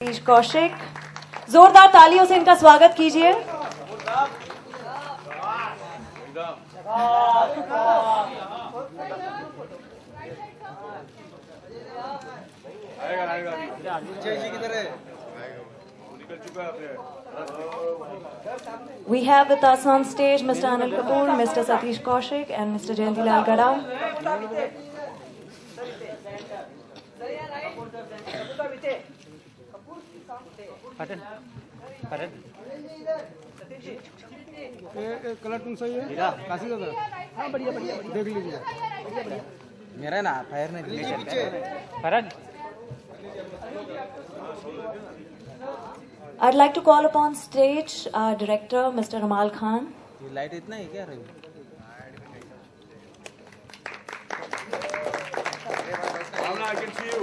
सतीश कौशिक, जोरदार तालियों से इनका स्वागत कीजिए। We have with us on stage Mr. Anil Kapoor, Mr. Satish Kaushik, and Mr. Jayantilal Gada. Colour तुम सही है काशी का हाँ बढ़िया बढ़िया देख लीजिए मेरा ना फायर नहीं I'd like to call upon stage our director, Mr. Amal Khan. Light इतना है क्या Bhavna, I can see you.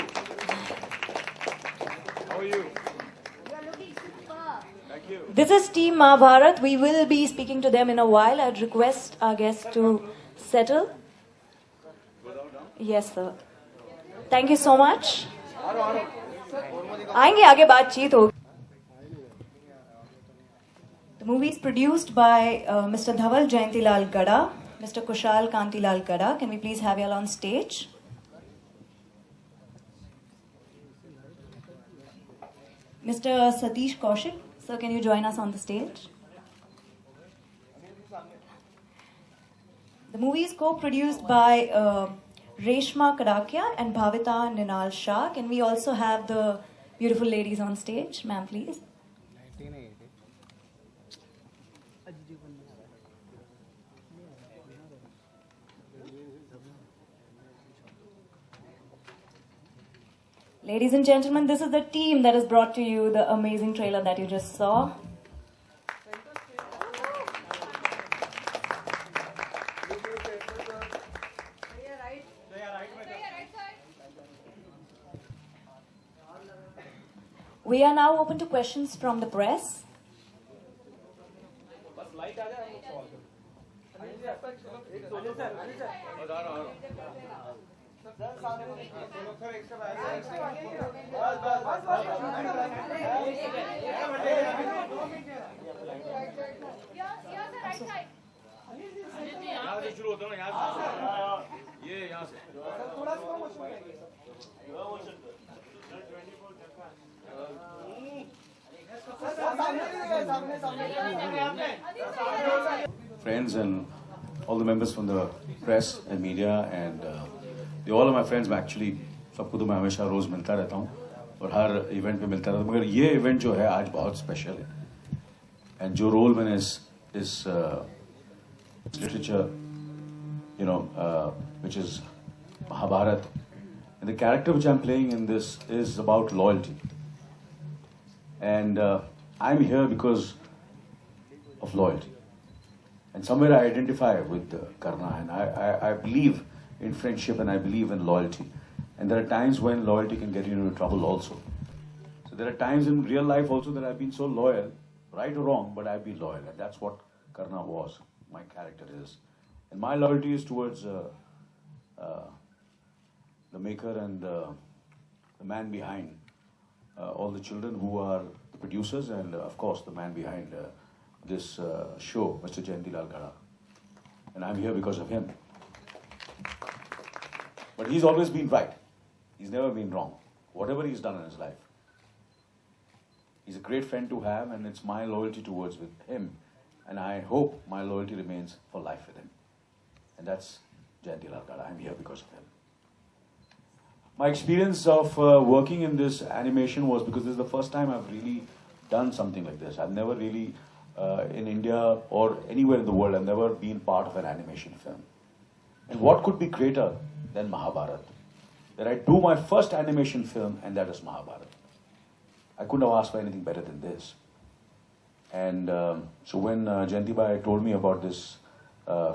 How are you? Thank you. This is Team Mahabharat. We will be speaking to them in a while. I'd request our guests to settle. Yes, sir. Thank you so much. आएंगे आगे बातचीत होगी. The movie is produced by Mr. Dhaval Jayantilal Gada, Mr. Kushal Kantilal Gada. Can we please have you all on stage? Mr. Satish Kaushik, sir, can you join us on the stage? The movie is co-produced by Reshma Kadakia and Bhavita Ninal Shah. Can we also have the beautiful ladies on stage? Ma'am, please. Ladies and gentlemen, this is the team that has brought to you the amazing trailer that you just saw. We are now open to questions from the press. Friends and all the members from the press and media and they all are my friends. मैं actually सबको तो मैं हमेशा रोज मिलता रहता हूँ और हर event में मिलता रहता हूँ, मगर ये इवेंट जो है आज बहुत स्पेशल है एंड जो रोल मैंने इस literature which is Mahabharat, and the character which I'm playing in this is about loyalty, and I'm here because of loyalty, and somewhere I identify with Karna, and I believe in friendship and I believe in loyalty, and there are times when loyalty can get you into trouble also. So there are times in real life also that I've been so loyal, right or wrong, but I've been loyal, and that's what Karna was, my character is. And my loyalty is towards the maker and the man behind all the children who are the producers, and of course the man behind this show, Mr. Jayantilal Gada. And I'm here because of him. But he's always been right. He's never been wrong. Whatever he's done in his life. He's a great friend to have, and it's my loyalty towards with him. And I hope my loyalty remains for life with him. And that's Jayantilal Gada. I'm here because of him. My experience of working in this animation was because this is the first time I've really done something like this. I've never really, in India or anywhere in the world, I've never been part of an animation film. And what could be greater than Mahabharat? That I do my first animation film, and that is Mahabharat. I couldn't have asked for anything better than this. And so when Jayanti Bhai told me about this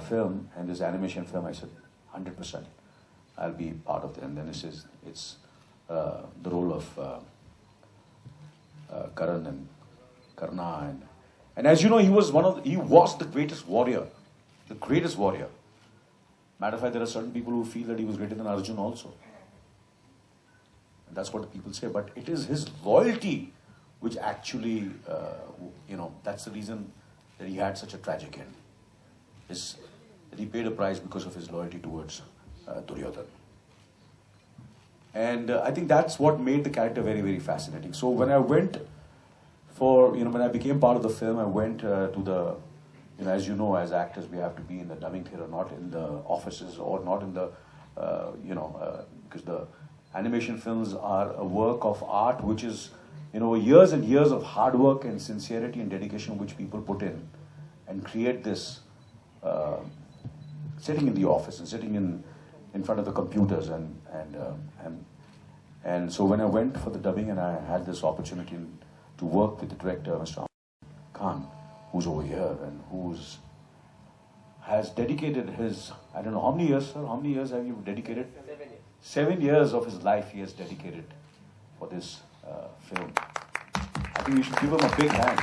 film and this animation film, I said, 100%, I'll be part of it. And then it's the role of Karan and Karna, and as you know, he was the greatest warrior, the greatest warrior. Matter of fact, there are certain people who feel that he was greater than Arjun also. And that's what the people say. But it is his loyalty which actually, that's the reason that he had such a tragic end. Is that he paid a price because of his loyalty towards Duryodhan. And I think that's what made the character very, very fascinating. So when I went when I became part of the film, I went to the, as you know, as actors, we have to be in the dubbing theatre, not in the offices or not in the, because the animation films are a work of art, which is, years and years of hard work and sincerity and dedication which people put in and create this, sitting in the office and sitting in front of the computers and so when I went for the dubbing and I had this opportunity to work with the director, Mr. Khan, who's over here and has dedicated his, I don't know, how many years, sir? How many years have you dedicated? 7 years. 7 years of his life he has dedicated for this film. I think we should give him a big hand.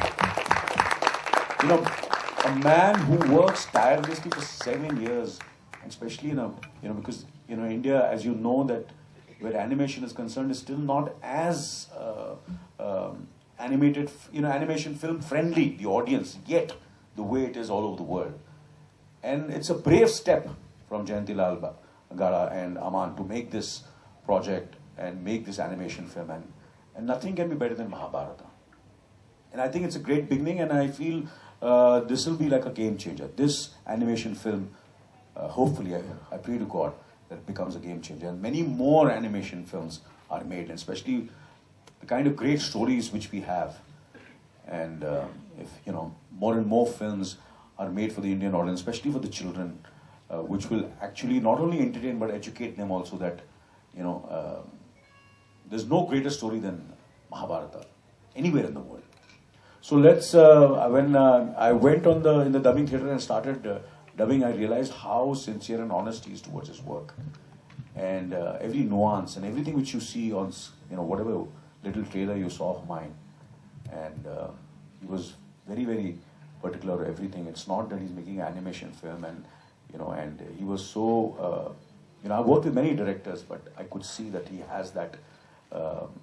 A man who works tirelessly for 7 years, and especially because India, as you know, that where animation is concerned, is still not as animation film friendly, the audience, yet the way it is all over the world. And it's a brave step from Jayanti Lal Gada and Aman to make this project and make this animation film, and nothing can be better than Mahabharata. And I think it's a great beginning, and I feel this will be like a game changer. This animation film, hopefully, I pray to God that it becomes a game changer, and many more animation films are made, and especially the kind of great stories which we have. And if more and more films are made for the Indian audience, especially for the children, which will actually not only entertain but educate them also, that there's no greater story than Mahabharata anywhere in the world. So let's when I went in the dubbing theatre and started dubbing, I realized how sincere and honest he is towards his work, and every nuance and everything which you see on whatever little trailer you saw of mine, and he was very, very particular of everything. It's not that he's making an animation film, and and he was so I worked with many directors, but I could see that he has that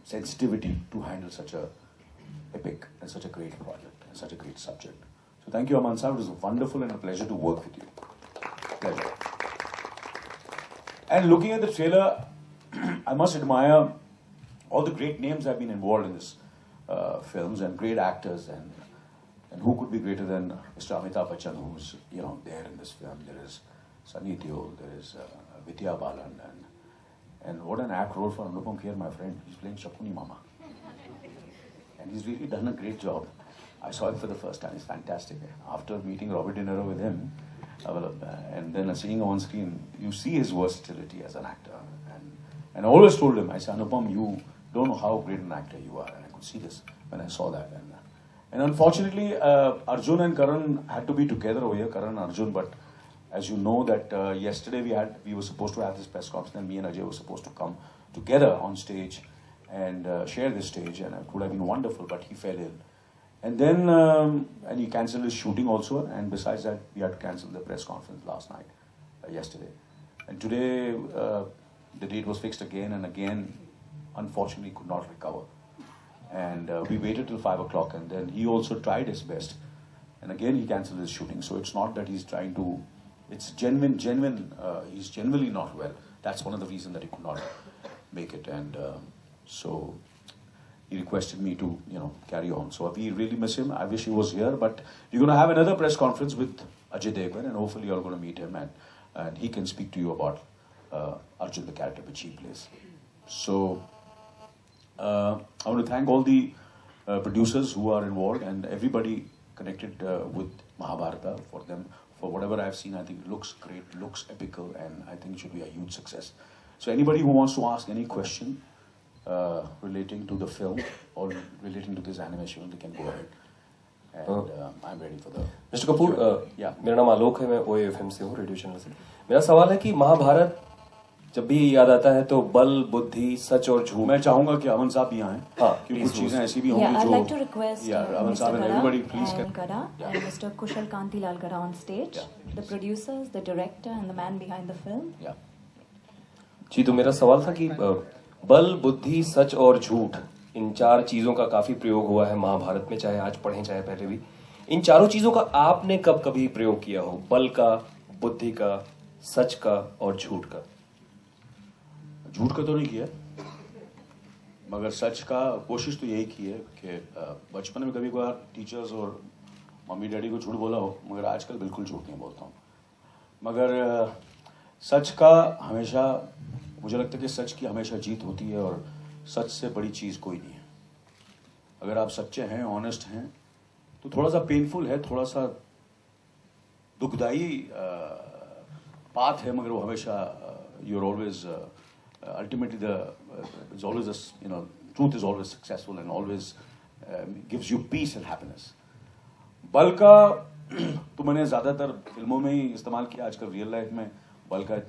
sensitivity to handle such a epic and such a great project and such a great subject. So thank you, Aman Sahib. It was wonderful and a pleasure to work with you. Pleasure. And looking at the trailer, I must admire all the great names that have been involved in this films, and great actors, and who could be greater than Mr. Amitabh Bachchan, who's there in this film. There is Sunny Deol, there is Vidya Balan, and what an act role for Anupam Kher, my friend. He's playing Shakuni Mama, and he's really done a great job. I saw him for the first time. It's fantastic. After meeting Robert De Niro with him, and then seeing him on screen, you see his versatility as an actor. And I always told him, I said, Anupam, you don't know how great an actor you are. And I could see this when I saw that. And unfortunately, Arjun and Karan had to be together over here, Karan and Arjun. But as you know that yesterday we were supposed to have this press conference, and me and Ajay were supposed to come together on stage and share this stage, and it would have been wonderful, but he fell ill. And then, and he cancelled his shooting also, and besides that, we had to cancel the press conference last night, yesterday. And today, the date was fixed again, and again, unfortunately, could not recover. And we waited till 5 o'clock, and then he also tried his best. And again, he cancelled his shooting. So it's not that he's trying to, it's genuine, he's genuinely not well. That's one of the reasons that he could not make it. And so he requested me to, carry on. So we really miss him. I wish he was here, but you're going to have another press conference with Ajay Devgan, and hopefully you're going to meet him, and he can speak to you about Arjun, the character which he plays. So I want to thank all the producers who are involved and everybody connected with Mahabharata. For them, for whatever I've seen, I think it looks great, looks epical, and I think it should be a huge success. So anybody who wants to ask any question relating to the film or relating to this animation, they can go ahead. And I'm ready for the... Mr. Kapoor, मेरा नाम आलोक है, मैं OAFM से हूँ, radio channel से. मेरा सवाल है कि महाभारत जब भी याद आता है तो बल, बुद्धि, सच और झूठ. मैं चाहूंगा कि अमन साहब भी आएं. हाँ, क्योंकि कुछ चीजें ऐसी भी होंगी I'd जो... like to request Aman Mr. Saab and everybody, please. and Gada and Mr. Kushal Kantilal Gada on stage, the producers, the director, and the man behind the film. जी, तो मेरा सवाल था कि बल, बुद्धि, सच और झूठ इन 4 चीजों का काफी प्रयोग हुआ है महाभारत में, चाहे आज पढ़ें चाहे पहले भी। इन चारों चीजों का आपने कब कभी प्रयोग किया हो? बल का, बुद्धि का, सच का और झूठ का। झूठ का तो नहीं किया, मगर सच का कोशिश तो यही की है कि बचपन में कभी कभार टीचर्स और मम्मी डैडी को झूठ बोला हो, मगर आजकल बिल्कुल झूठ नहीं बोलता हूँ। मगर सच का हमेशा, मुझे लगता है कि सच की हमेशा जीत होती है और सच से बड़ी चीज़ कोई नहीं है। अगर आप सच्चे हैं, ऑनेस्ट हैं, तो थोड़ा सा पेनफुल है, थोड़ा सा दुखदाई पाथ है, मगर वो हमेशा you are always ultimately is always truth is always successful and always gives you peace and happiness. बल का तो मैंने ज्यादातर फिल्मों में ही इस्तेमाल किया, आजकल रियल लाइफ में बल का इतना